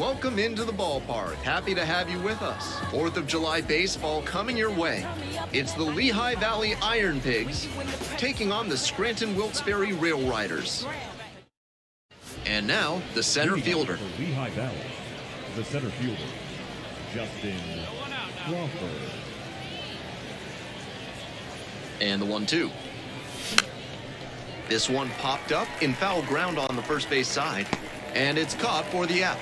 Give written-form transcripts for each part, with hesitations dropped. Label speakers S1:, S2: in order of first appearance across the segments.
S1: welcome into the ballpark. Happy to have you with us. 4th of July baseball coming your way. It's the Lehigh Valley Iron Pigs taking on the Scranton Wilkes-Barre Rail Riders. And now, the center fielder.
S2: For Lehigh Valley, the center fielder, Justin Crawford.
S1: And the 1-2. This one popped up in foul ground on the first base side, and it's caught for the out.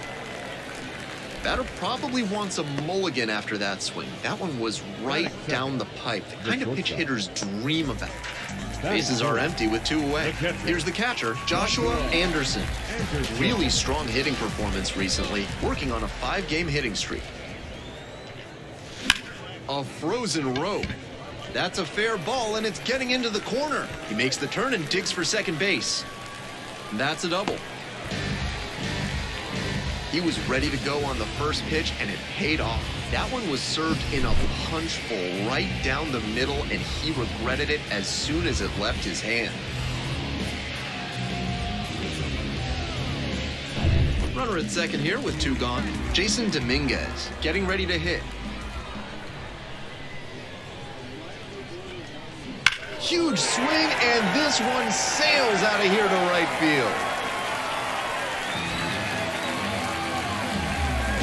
S1: Batter probably wants a mulligan after that swing. That one was right down the pipe, the kind of pitch hitters dream about. Bases are empty with 2 away. Here's the catcher, Joshua Anderson. Really strong hitting performance recently, working on a 5-game hitting streak. A frozen rope. That's a fair ball, and it's getting into the corner. He makes the turn and digs for second base. That's a double. He was ready to go on the first pitch, and it paid off. That one was served in a punch bowl right down the middle, and he regretted it as soon as it left his hand. Runner at second here with 2 gone. Jason Dominguez getting ready to hit. Huge swing, and this one sails out of here to right field.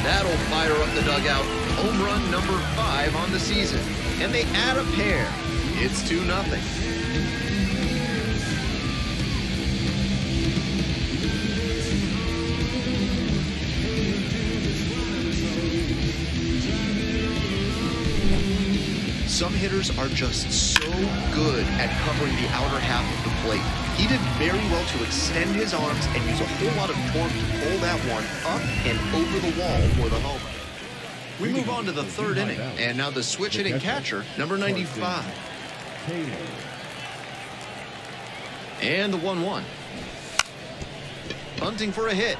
S1: That'll fire up the dugout. Home run number 5 on the season. And they add a pair. It's 2-0. Some hitters are just so good at covering the outer half of the plate. He did very well to extend his arms and use a whole lot of torque to pull that one up and over the wall for the homer. We move on to the 3rd inning, and now the switch-hitting catcher, number 95. And the 1-1. Bunting for a hit.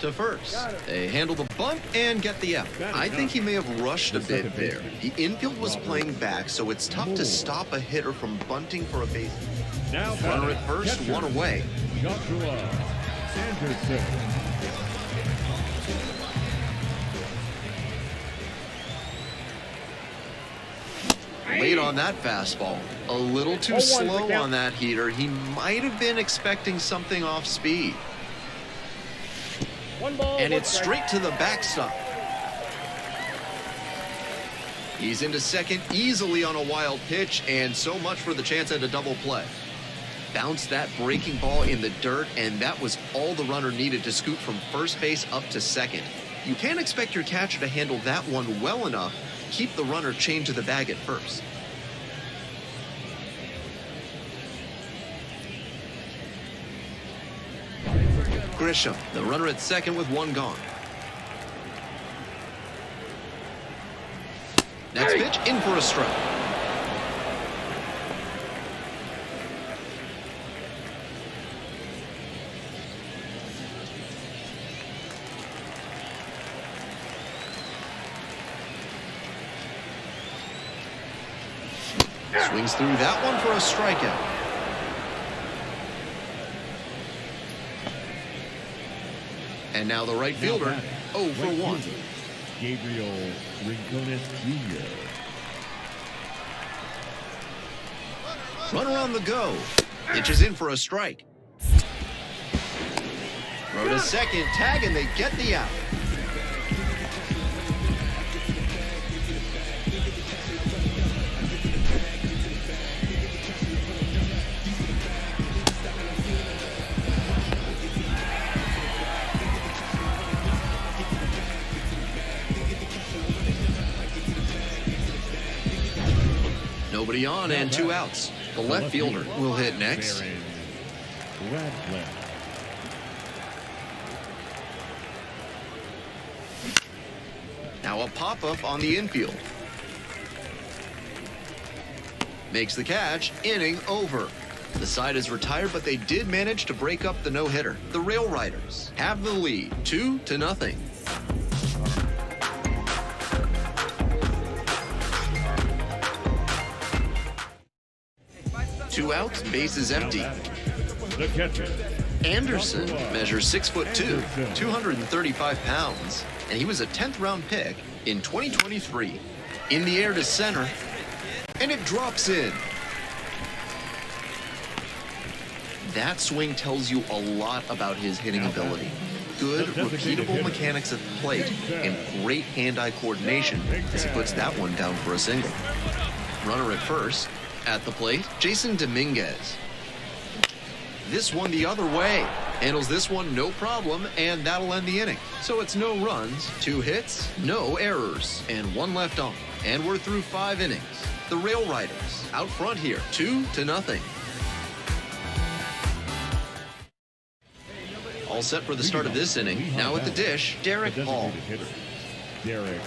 S1: To first. They handle the bunt and get the out. I think he may have rushed a bit there. The infield was playing back, so it's tough to stop a hitter from bunting for a base. Runner at first, 1 away.
S2: Joshua Anderson.
S1: Late on that fastball. A little too slow on that heater. He might have been expecting something off speed. And it's straight to the backstop. He's into second easily on a wild pitch, and so much for the chance at a double play. Bounced that breaking ball in the dirt, and that was all the runner needed to scoot from first base up to second. You can't expect your catcher to handle that one well enough. Keep the runner chained to the bag at first. Grisham, the runner at second with 1 gone. Next pitch, in for a strike. Swings through that one for a strikeout. And now the right fielder, 0 for 1.
S2: Gabriel Rincones Jr.
S1: Runner on the go. Pitches in for a strike. Throw to second, tag, and they get the out. Nobody on and 2 outs. The left fielder will hit next. Now a pop-up on the infield. Makes the catch, inning over. The side is retired, but they did manage to break up the no-hitter. The Rail Riders have the lead, 2-0. 2 outs, bases empty.
S2: The catcher,
S1: Anderson measures 6'2", 235 pounds, and he was a 10th round pick in 2023. In the air to center, and it drops in. That swing tells you a lot about his hitting ability. Good, repeatable mechanics at the plate, and great hand-eye coordination as he puts that one down for a single. Runner at first. At the plate, Jason Dominguez. This one the other way. Handles this one no problem, and that'll end the inning. So it's no runs, 2 hits, no errors, and 1 left on. And we're through 5 innings. The Rail Riders out front here, 2-0. All set for the start of this inning. Now at the dish, Derek Hall.
S2: Derek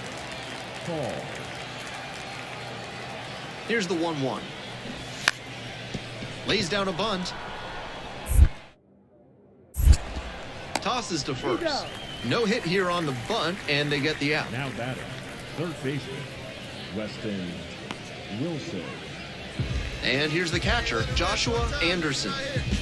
S2: Hall.
S1: Here's the 1-1. Lays down a bunt. Tosses to first. No hit here on the bunt, and they get the out.
S2: Now batting, third baseman, Weston Wilson.
S1: And here's the catcher, Joshua Anderson.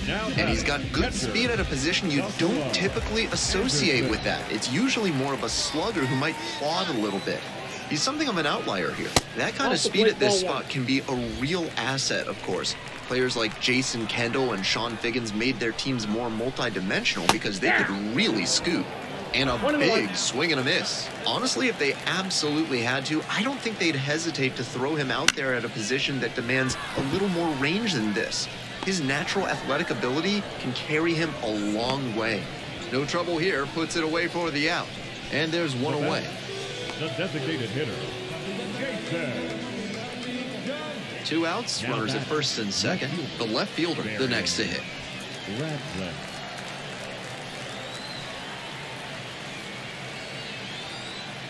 S1: And he's got good speed at a position you don't typically associate with that. It's usually more of a slugger who might plod a little bit. He's something of an outlier here. That kind of speed at this spot can be a real asset, of course. Players like Jason Kendall and Sean Figgins made their teams more multi-dimensional because they could really scoot. And a big swing and a miss. Honestly, if they absolutely had to, I don't think they'd hesitate to throw him out there at a position that demands a little more range than this. His natural athletic ability can carry him a long way. No trouble here, puts it away for the out. And there's one away.
S2: The designated hitter, Jason.
S1: 2 outs, runners at first and second. The left fielder, the next to hit.
S2: Radcliffe.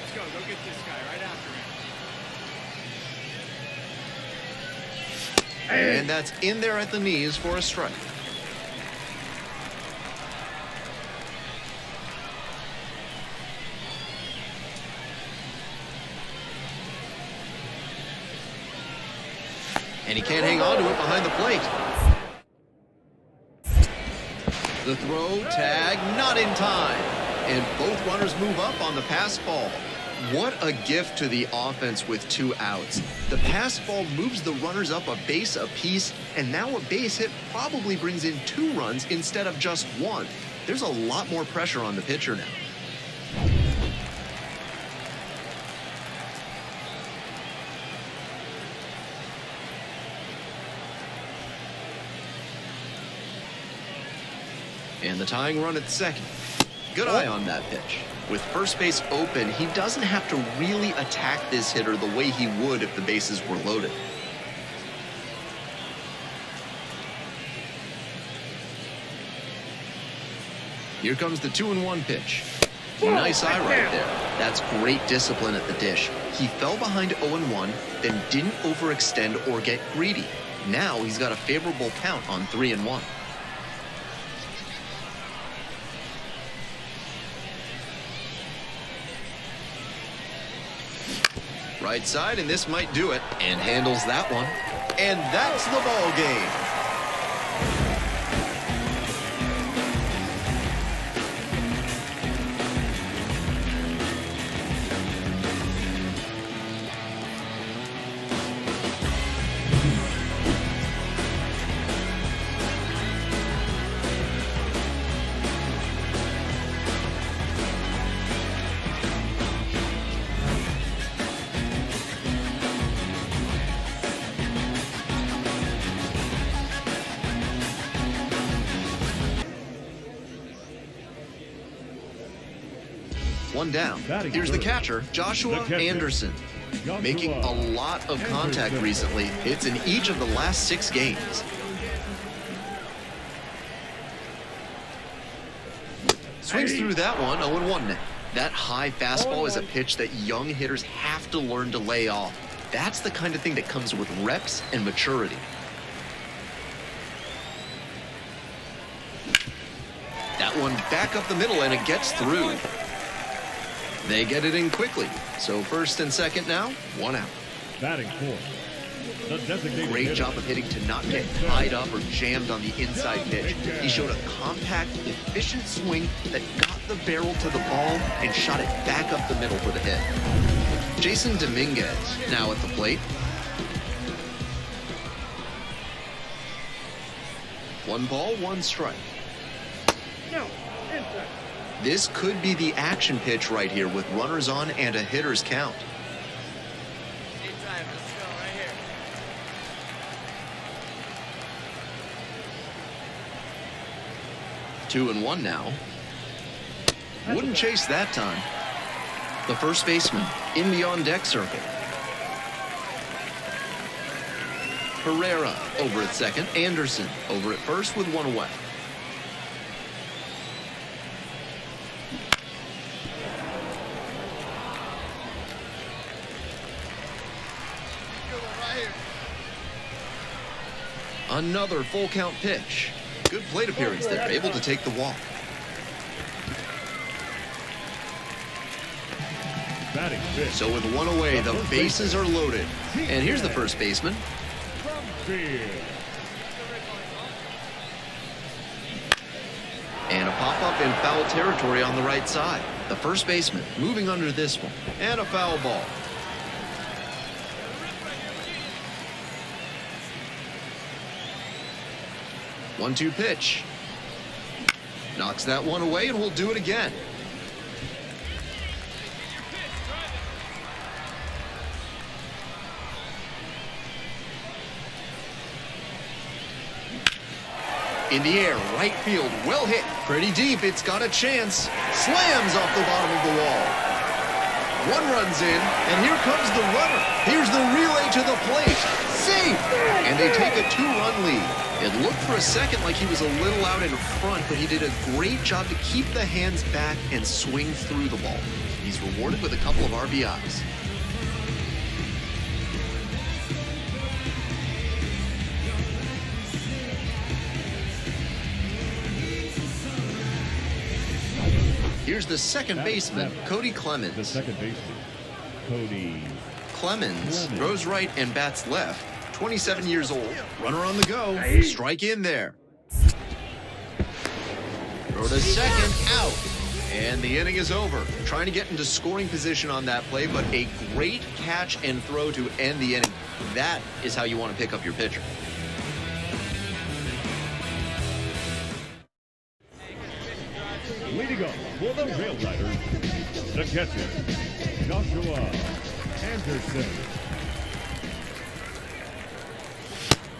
S3: Let's go get this guy right after him.
S1: And that's in there at the knees for a strike. And he can't hang on to it behind the plate. The throw, tag, not in time. And both runners move up on the pass ball. What a gift to the offense with 2 outs. The pass ball moves the runners up a base apiece, and now a base hit probably brings in 2 runs instead of just 1. There's a lot more pressure on the pitcher now. And the tying run at second. Good eye on that pitch. With first base open, he doesn't have to really attack this hitter the way he would if the bases were loaded. Here comes the 2-1 pitch. Nice eye right there. That's great discipline at the dish. He fell behind 0-1, then didn't overextend or get greedy. Now he's got a favorable count on 3-1. Right side, and this might do it. And handles that one. And that's the ball game. One down. Here's the catcher, Joshua Anderson. Making a lot of contact recently. Hits in each of the last 6 games. Swings through that one, 0-1 now. That high fastball is a pitch that young hitters have to learn to lay off. That's the kind of thing that comes with reps and maturity. That one back up the middle, and it gets through. They get it in quickly. So first and second now, 1 out.
S2: Batting fourth, The designated
S1: Great
S2: hitter.
S1: job of hitting to not get tied up or jammed on the inside pitch. He showed a compact, efficient swing that got the barrel to the ball and shot it back up the middle for the hit. Jason Dominguez now at the plate. One ball, one strike.
S3: No, inside.
S1: This could be the action pitch right here with runners on and a hitter's count.
S3: Inside, let's go right here.
S1: 2-1 now. Wouldn't chase that time. The first baseman in the on-deck circle. Herrera over at second. Anderson over at first with one away. Another full count pitch. Good plate appearance there, able to take the walk.
S2: Batting fifth.
S1: So with one away, the bases are loaded. And here's the first baseman.
S2: From field.
S1: And a pop-up in foul territory on the right side. The first baseman moving under this one. And a foul ball. One-two pitch. Knocks that one away, and we'll do it again. In the air, right field, well hit. Pretty deep, it's got a chance. Slams off the bottom of the wall. One runs in, and here comes the runner. Here's the relay to the plate. Safe! And they take a 2-run lead. It looked for a second like he was a little out in front, but he did a great job to keep the hands back and swing through the ball. He's rewarded with a couple of RBIs. Here's the second baseman, Cody
S2: The
S1: Clemens.
S2: second baseman, Cody.
S1: Clemens throws right and bats left. 27 years old, runner on the go, strike in there. Throw to second, out. And the inning is over. Trying to get into scoring position on that play, but a great catch and throw to end the inning. That is how you want to pick up your pitcher.
S2: Leading up for the Rail Riders, the catcher, Joshua Anderson.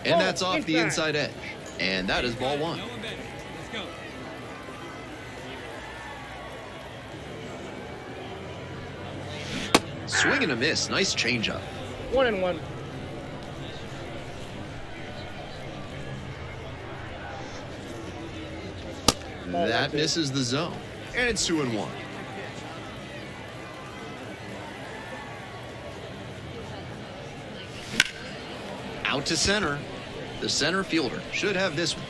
S1: And that's off the inside edge. And that is ball one.
S3: Let's go.
S1: Swing and a miss. Nice changeup.
S3: 1-1.
S1: That misses the zone. And it's 2-1. Out to center. The center fielder should have this one.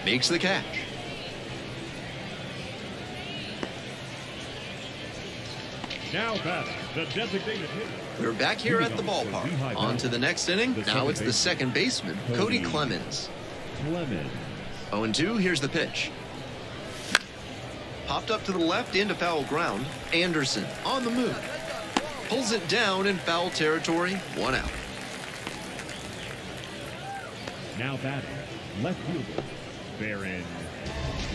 S1: Makes the catch.
S2: Now batting, the designated hitter.
S1: We're back here at the ballpark. On to the next inning. Now it's the second baseman, Cody Clemens.
S2: Clemens.
S1: 0-2, here's the pitch. Popped up to the left into foul ground. Anderson on the move. Pulls it down in foul territory. One out.
S2: Now batting, left fielder, Barron.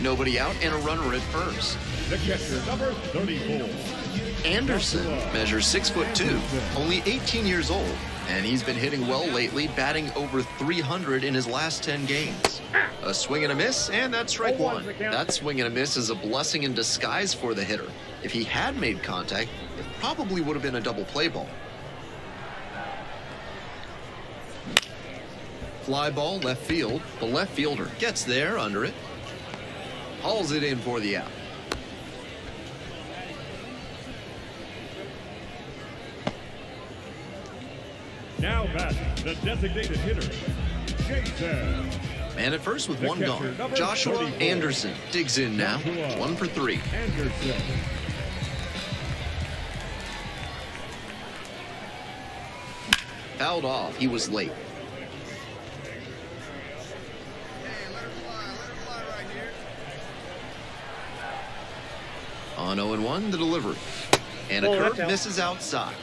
S1: Nobody out and a runner at first.
S2: The catcher, number 34.
S1: Anderson measures 6'2", only 18 years old, and he's been hitting well lately, batting over 300 in his last 10 games. A swing and a miss, and that's strike one. That swing and a miss is a blessing in disguise for the hitter. If he had made contact, it probably would have been a double play ball. Fly ball left field. The left fielder gets there under it. Hauls it in for the out.
S2: Now batting, the designated hitter, Jason.
S1: Man at first with one gone. Joshua Anderson digs in now. 1 for 3.
S2: Anderson.
S1: Fouled off. He was late. On 0-1, the delivery. And a curve misses outside.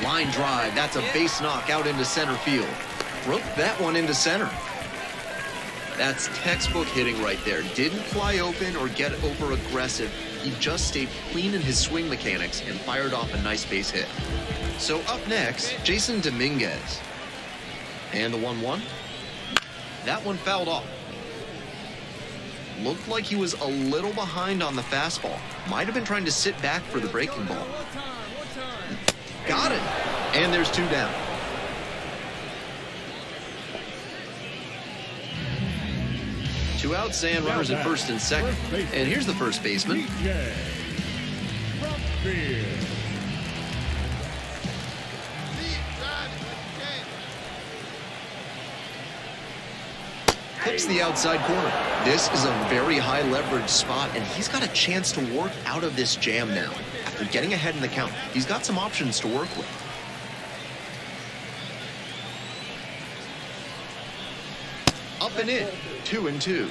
S1: Line drive. That's a base knock out into center field. Broke that one into center. That's textbook hitting right there. Didn't fly open or get over aggressive. He just stayed clean in his swing mechanics and fired off a nice base hit. So up next, Jason Dominguez. And the 1-1. That one fouled off. Looked like he was a little behind on the fastball. Might have been trying to sit back for the breaking ball. Got it. And there's 2 down. Two outs and runners at first and second. And here's the first baseman. Hits the outside corner. This is a very high leverage spot, and he's got a chance to work out of this jam now. After getting ahead in the count, he's got some options to work with. Up and in, 2-2.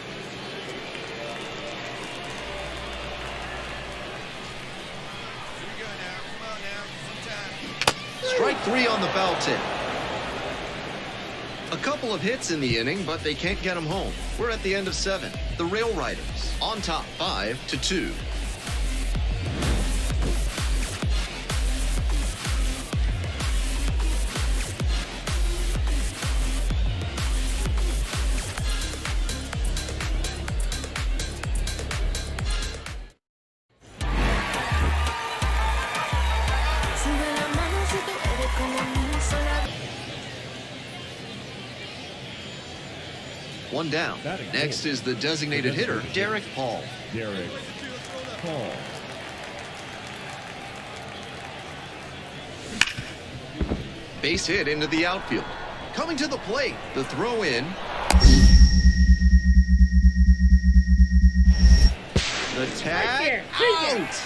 S1: Strike 3 on the foul tip. A couple of hits in the inning, but they can't get him home. We're at the end of 7. The Rail Riders on top 5-2. One down. Next is the designated hitter, Derek Paul.
S2: Derek Paul.
S1: Base hit into the outfield. Coming to the plate, the throw in. The tag out.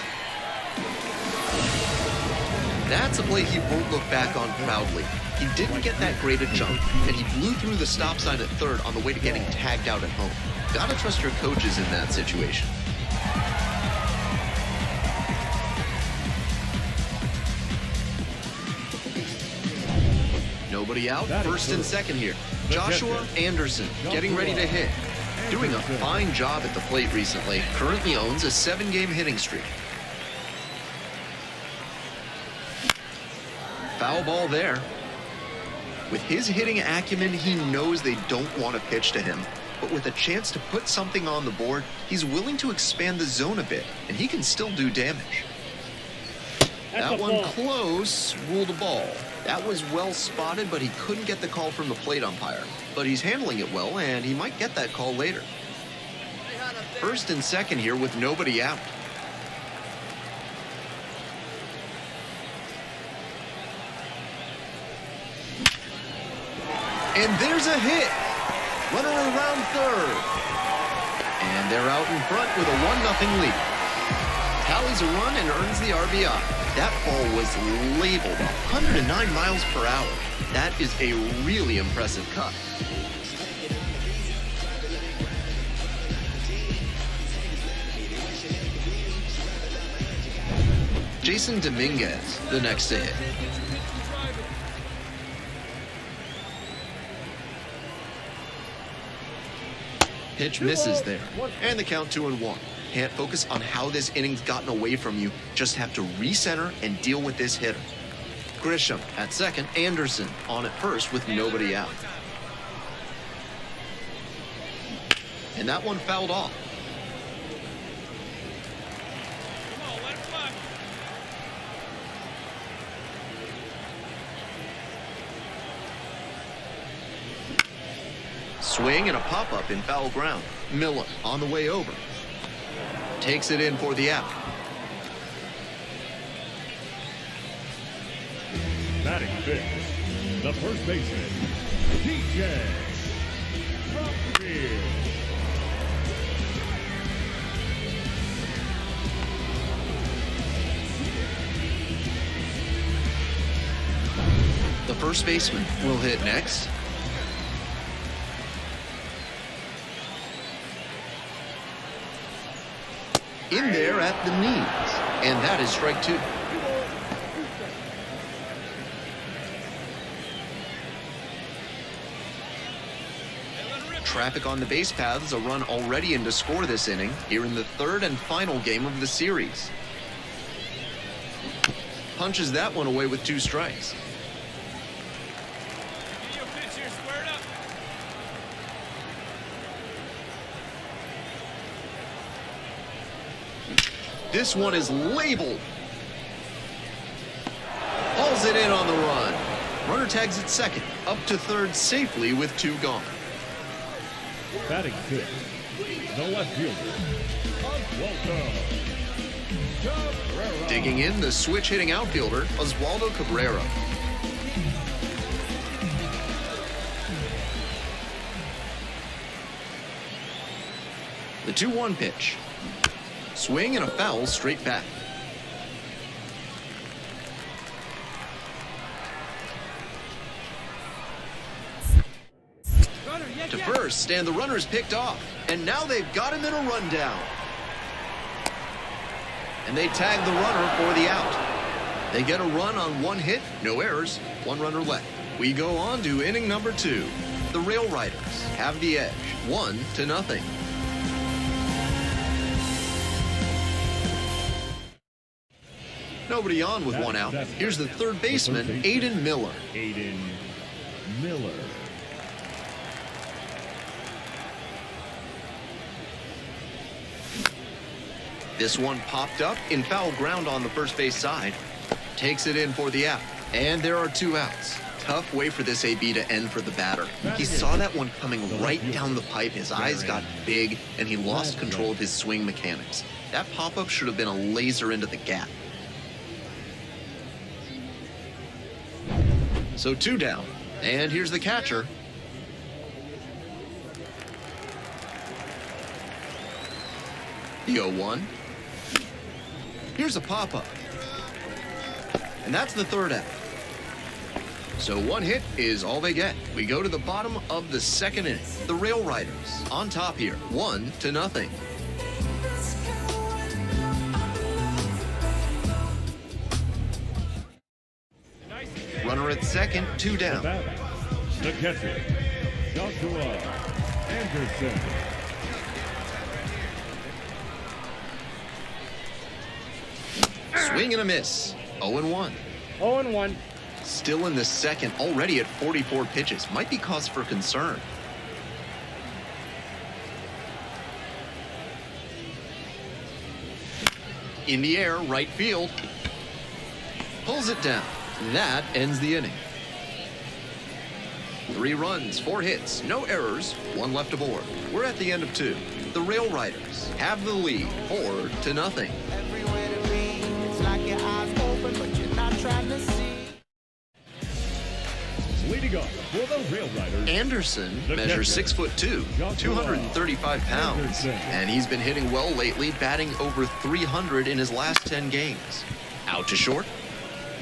S1: That's a play he won't look back on proudly. He didn't get that great a jump, and he blew through the stop sign at third on the way to getting tagged out at home. Gotta trust your coaches in that situation. Nobody out, first and second here. Joshua Anderson getting ready to hit. Doing a fine job at the plate recently. Currently owns a 7-game hitting streak. Foul ball there. With his hitting acumen, he knows they don't want to pitch to him. But with a chance to put something on the board, he's willing to expand the zone a bit, and he can still do damage. That one close, ruled a ball. That was well spotted, but he couldn't get the call from the plate umpire. But he's handling it well, and he might get that call later. First and second here with nobody out. And there's a hit. Runner around third. And they're out in front with a 1-0 lead. Tallies a run and earns the RBI. That ball was labeled 109 miles per hour. That is a really impressive cut. Jason Dominguez, the next to hit. Pitch misses there. And the count 2-1. Can't focus on how this inning's gotten away from you. Just have to recenter and deal with this hitter. Grisham at second. Anderson on at first with nobody out. And that one fouled off. Swing and a pop-up in foul ground. Miller on the way over. Takes it in for the out.
S2: Batting fifth, the first baseman, DJ.
S1: first baseman will hit next. In there at the knees, and that is strike two. Traffic on the base paths, a run already in to score this inning here in the third and final game of the series. Punches that one away with two strikes. This one is labeled. Hauls it in on the run. Runner tags at second, up to third safely with two gone.
S2: Batting fifth, the left fielder, Cabrera.
S1: Digging in, the switch hitting outfielder, Oswaldo Cabrera. The 2-1 pitch. Swing and a foul straight back. To first, and the runner's picked off. And now they've got him in a rundown. And they tag the runner for the out. They get a run on one hit, no errors, one runner left. We go on to inning number 2. The Rail Riders have the edge, 1-0. Nobody on with one out. Here's the third baseman, Aiden Miller.
S2: Aiden Miller.
S1: This one popped up in foul ground on the first base side. Takes it in for the out. And there are two outs. Tough way for this AB to end for the batter. He saw that one coming right down the pipe. His eyes got big, and he lost control of his swing mechanics. That pop-up should have been a laser into the gap. So 2 down. And here's the catcher. The 0-1. Here's a pop-up. And that's the third out. So one hit is all they get. We go to the bottom of the second inning. The Rail Riders on top here, 1-0. Runner at second, 2 down.
S2: The catcher, Joshua Anderson.
S1: Swing and a miss. 0-1.
S3: 0-1.
S1: Still in the second, already at 44 pitches. Might be cause for concern. In the air, right field. Pulls it down. That ends the inning. 3 runs, 4 hits, no errors, 1 left aboard. We're at the end of 2. The Rail Riders have the lead, 4-0.
S4: Everywhere to be, it's like your eyes open, but you're not trying to see.
S2: Leading up for the Rail Riders,
S1: Anderson measures 6'2", 235 pounds, and he's been hitting well lately, batting over 300 in his last 10 games. Out to short.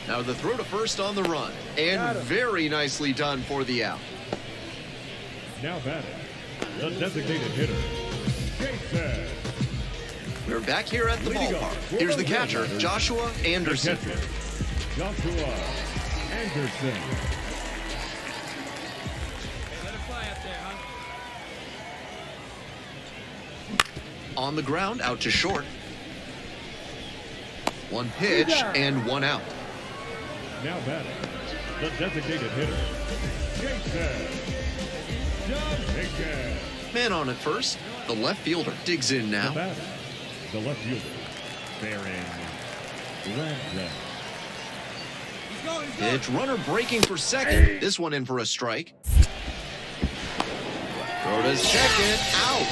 S1: Now the throw to first on the run, and very nicely done for the out.
S2: now batting, the designated hitter, Jason.
S1: We're back here at the ballpark. Here's the catcher, Joshua Anderson.
S2: Joshua Anderson.
S3: Let it fly up there, huh?
S1: On the ground, out to short. 1 pitch and 1 out.
S2: Now batting, the designated hitter, Jason.
S1: Man on at first. The left fielder digs in
S2: The
S1: now.
S2: batter, the left fielder, Baron Bradley.
S1: Pitch, runner breaking for second. This one in for a strike. Throw to second, out.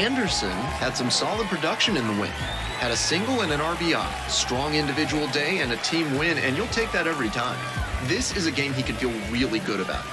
S1: Anderson had some solid production in the win. Had a single and an RBI, strong individual day and a team win, and you'll take that every time. This is a game he could feel really good about.